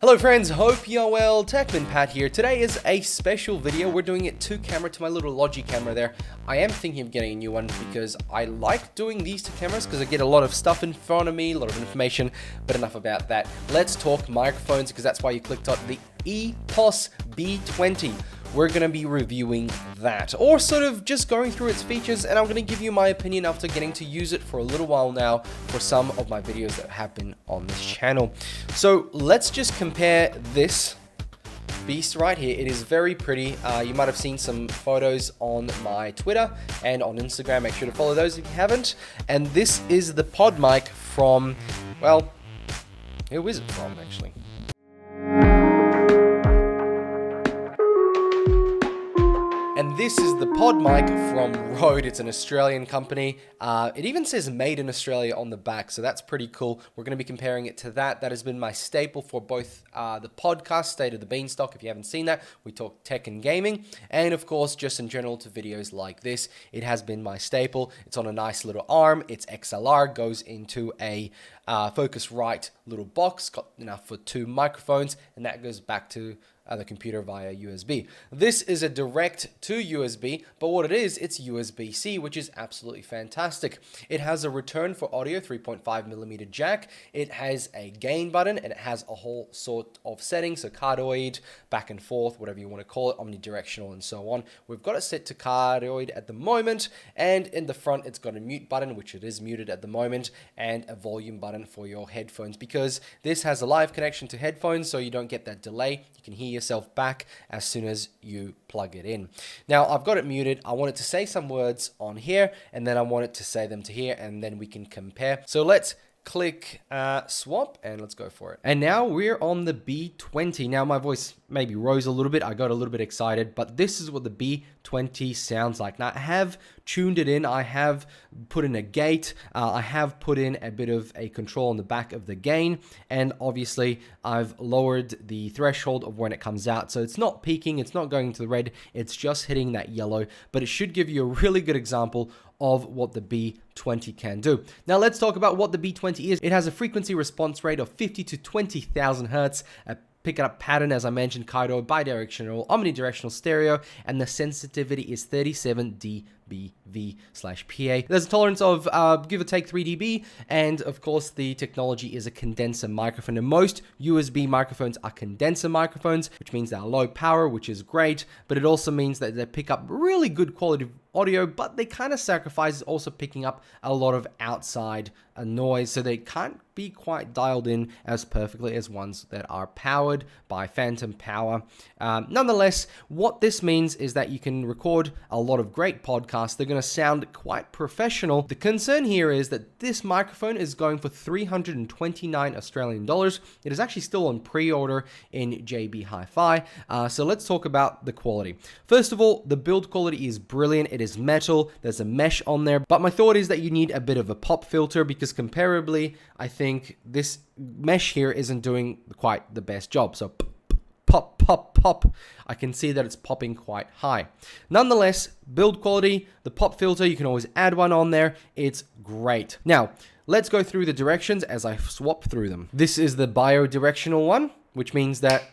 Hello friends, hope you're well. TechManPat here. Today is a special video. We're doing it two camera to my little Logi camera there. I am thinking of getting a new one because I like doing these two cameras because I get a lot of stuff in front of me, a lot of information, but enough about that. Let's talk microphones because that's why you clicked on the EPOS B20. We're going to be reviewing that, or sort of just going through its features, and I'm going to give you my opinion after getting to use it for a little while now for some of my videos that have been on this channel. So let's just compare this beast right here. It is very pretty. You might have seen some photos on my Twitter and on Instagram. Make sure to follow those if you haven't. And this is the pod mic from, well, who is it from actually? And this is the pod mic from Rode. It's an Australian company. It even says made in Australia on the back, so that's pretty cool. We're going to be comparing it to that. That has been my staple for both the podcast, State of the Beanstalk. If you haven't seen that, we talk tech and gaming. And of course, just in general to videos like this, it has been my staple. It's on a nice little arm. It's XLR, goes into a Focusrite little box, got enough for two microphones, and that goes back to the computer via USB. This is a direct to USB, but what it is, it's USB-C, which is absolutely fantastic. It has a return for audio 3.5mm jack. It has a gain button, and it has a whole sort of settings, so cardioid, back and forth, whatever you want to call it, omnidirectional, and so on. We've got it set to cardioid at the moment, and in the front, it's got a mute button, which it is muted at the moment, and a volume button for your headphones, because this has a live connection to headphones, so you don't get that delay. You can hear yourself back as soon as you plug it in. Now I've got it muted. I want it to say some words on here, and then I want it to say them to here, and then we can compare. So let's click swap and let's go for it. And now we're on the B20. Now my voice maybe rose a little bit. I got a little bit excited, but this is what the B20 sounds like. Now I have tuned it in. I have put in a gate. I have put in a bit of a control on the back of the gain. And obviously I've lowered the threshold of when it comes out. So it's not peaking. It's not going to the red. It's just hitting that yellow, but it should give you a really good example of what the B20 can do. Now let's talk about what the B20 is. It has a frequency response rate of 50 to 20,000 hertz, a picking up pattern, as I mentioned, cardioid, bidirectional, omnidirectional stereo, and the sensitivity is 37 dBV/PA. There's a tolerance of give or take 3 dB, and of course the technology is a condenser microphone. And most USB microphones are condenser microphones, which means they're low power, which is great, but it also means that they pick up really good quality audio, but they kind of sacrifice also picking up a lot of outside noise, so they can't be quite dialed in as perfectly as ones that are powered by phantom power. Nonetheless, what this means is that you can record a lot of great podcasts. They're going to sound quite professional. The concern here is that this microphone is going for 329 Australian dollars. It is actually still on pre-order in JB Hi-Fi. So let's talk about the quality. First of all, the build quality is brilliant. It is metal. There's a mesh on there, but my thought is that you need a bit of a pop filter because comparably, I think this mesh here isn't doing quite the best job. So pop, pop, pop. I can see that it's popping quite high. Nonetheless, build quality, the pop filter, you can always add one on there. It's great. Now, let's go through the directions as I swap through them. This is the bi-directional one, which means that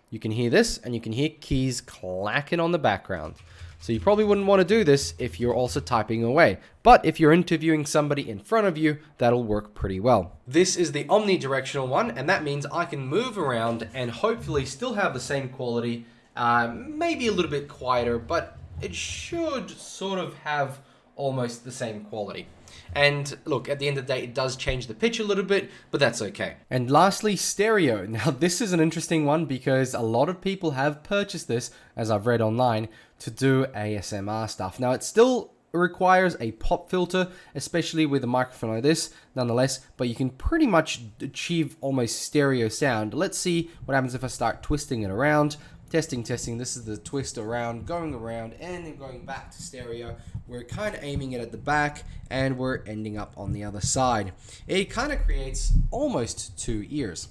you can hear this and you can hear keys clacking on the background. So you probably wouldn't want to do this if you're also typing away. But if you're interviewing somebody in front of you, that'll work pretty well. This is the omnidirectional one, and that means I can move around and hopefully still have the same quality, maybe a little bit quieter, but it should sort of have almost the same quality. And look, at the end of the day, it does change the pitch a little bit, but that's okay. And lastly, stereo. Now, this is an interesting one because a lot of people have purchased this, as I've read online, to do ASMR stuff. Now, it still requires a pop filter, especially with a microphone like this, nonetheless, but you can pretty much achieve almost stereo sound. Let's see what happens if I start twisting it around. Testing. This is the twist around, going around, and then going back to stereo. We're kind of aiming it at the back, and we're ending up on the other side. It kind of creates almost two ears.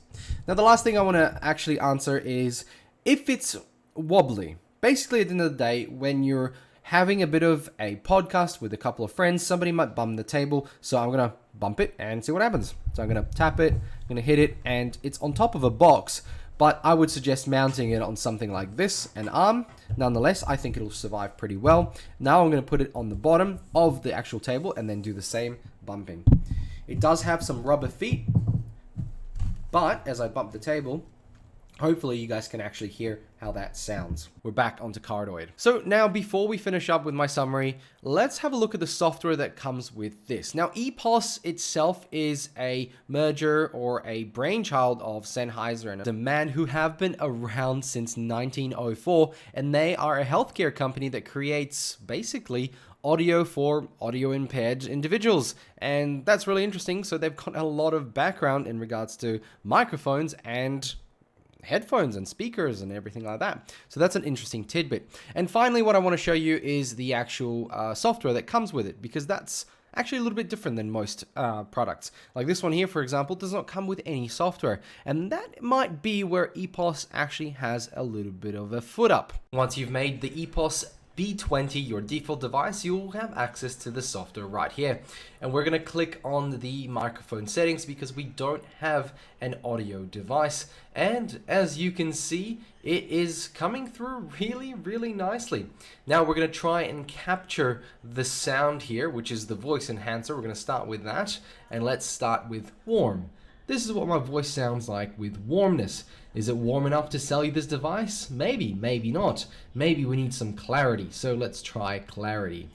Now, the last thing I want to actually answer is if it's wobbly. Basically, at the end of the day, when you're having a bit of a podcast with a couple of friends, somebody might bum the table. So I'm going to bump it and see what happens. So I'm going to tap it, I'm going to hit it, and it's on top of a box, but I would suggest mounting it on something like this, an arm. Nonetheless, I think it'll survive pretty well. Now I'm going to put it on the bottom of the actual table and then do the same bumping. It does have some rubber feet, but as I bump the table, hopefully you guys can actually hear how that sounds. We're back onto Cardioid. So now before we finish up with my summary, let's have a look at the software that comes with this. Now EPOS itself is a merger or a brainchild of Sennheiser and a man who have been around since 1904, and they are a healthcare company that creates basically audio for audio impaired individuals, and that's really interesting. So they've got a lot of background in regards to microphones and headphones and speakers and everything like that. So that's an interesting tidbit. And finally, what I want to show you is the actual software that comes with it, because that's actually a little bit different than most products. Like this one here, for example, does not come with any software. And that might be where EPOS actually has a little bit of a foot up. Once you've made the EPOS B20 your default device, you'll have access to the software right here. And we're going to click on the microphone settings because we don't have an audio device. And as you can see, it is coming through really nicely. Now we're going to try and capture the sound here, which is the voice enhancer. We're going to start with that, and let's start with warm. This is what my voice sounds like with warmness. Is it warm enough to sell you this device? Maybe, maybe not. Maybe we need some clarity. So let's try clarity.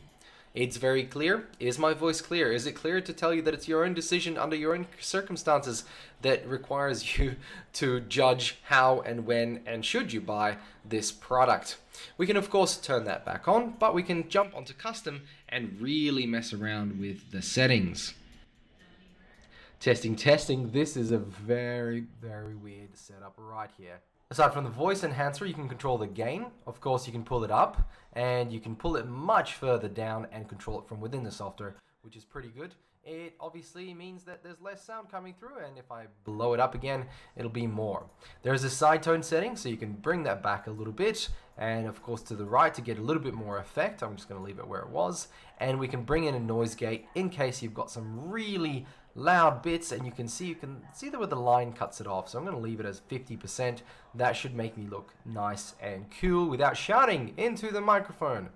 It's very clear. Is my voice clear? Is it clear to tell you that it's your own decision under your own circumstances that requires you to judge how and when and should you buy this product? We can of course turn that back on, but we can jump onto custom and really mess around with the settings. Testing. This is a very weird setup right here. Aside from the voice enhancer, you can control the gain. Of course, you can pull it up and you can pull it much further down and control it from within the software, which is pretty good. It obviously means that there's less sound coming through, and if I blow it up again, it'll be more. There's a side tone setting, so you can bring that back a little bit, and of course to the right to get a little bit more effect. I'm just going to leave it where it was, and we can bring in a noise gate in case you've got some really loud bits, and you can see that where the line cuts it off. So I'm going to leave it as 50%. That should make me look nice and cool without shouting into the microphone.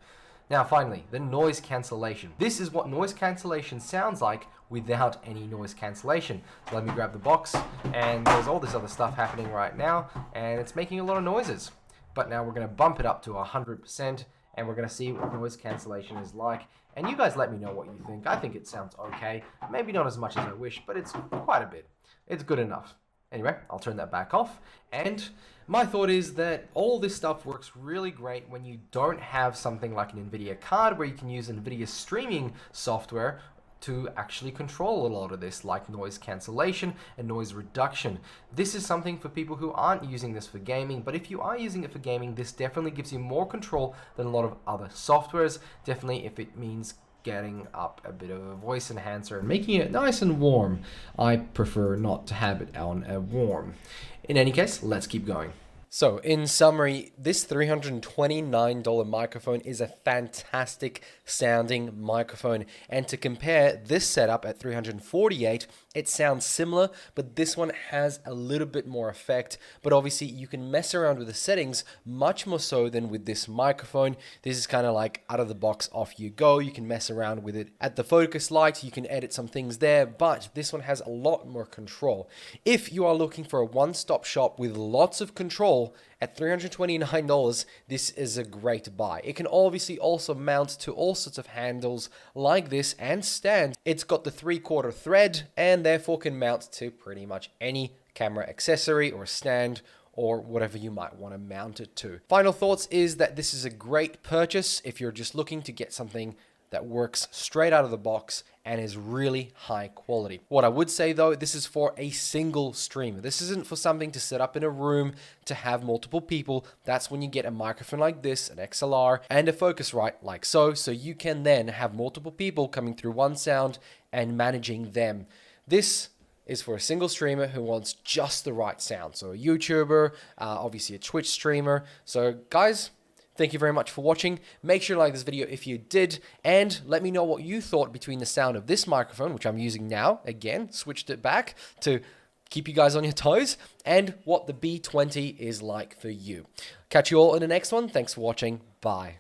Now finally, the noise cancellation. This is what noise cancellation sounds like without any noise cancellation. So let me grab the box, and there's all this other stuff happening right now, and it's making a lot of noises. But now we're going to bump it up to 100%, and we're going to see what noise cancellation is like. And you guys let me know what you think. I think it sounds okay. Maybe not as much as I wish, but it's quite a bit. It's good enough. Anyway, I'll turn that back off. And my thought is that all this stuff works really great when you don't have something like an NVIDIA card where you can use NVIDIA streaming software to actually control a lot of this, like noise cancellation and noise reduction. This is something for people who aren't using this for gaming, but if you are using it for gaming, this definitely gives you more control than a lot of other softwares. Definitely if it means getting up a bit of a voice enhancer and making it nice and warm. I prefer not to have it on a warm. In any case, let's keep going. So in summary, this $329 microphone is a fantastic sounding microphone. And to compare this setup at $348, it sounds similar, but this one has a little bit more effect. But obviously you can mess around with the settings much more so than with this microphone. This is kind of like out of the box, off you go. You can mess around with it at the focus light. You can edit some things there, but this one has a lot more control. If you are looking for a one-stop shop with lots of control, at $329, this is a great buy. It can obviously also mount to all sorts of handles like this and stand. It's got the 3/4 thread and therefore can mount to pretty much any camera accessory or stand or whatever you might want to mount it to. Final thoughts is that this is a great purchase if you're just looking to get something that works straight out of the box and is really high quality. What I would say though, this is for a single streamer. This isn't for something to set up in a room to have multiple people. That's when you get a microphone like this, an XLR, and a Focusrite like so you can then have multiple people coming through one sound and managing them. This is for a single streamer who wants just the right sound. So a YouTuber, obviously a Twitch streamer. So guys, Thank you very much for watching. Make sure to like this video if you did, and let me know what you thought between the sound of this microphone, which I'm using now, again, switched it back to keep you guys on your toes, and what the B20 is like for you. Catch you all in the next one. Thanks for watching. Bye.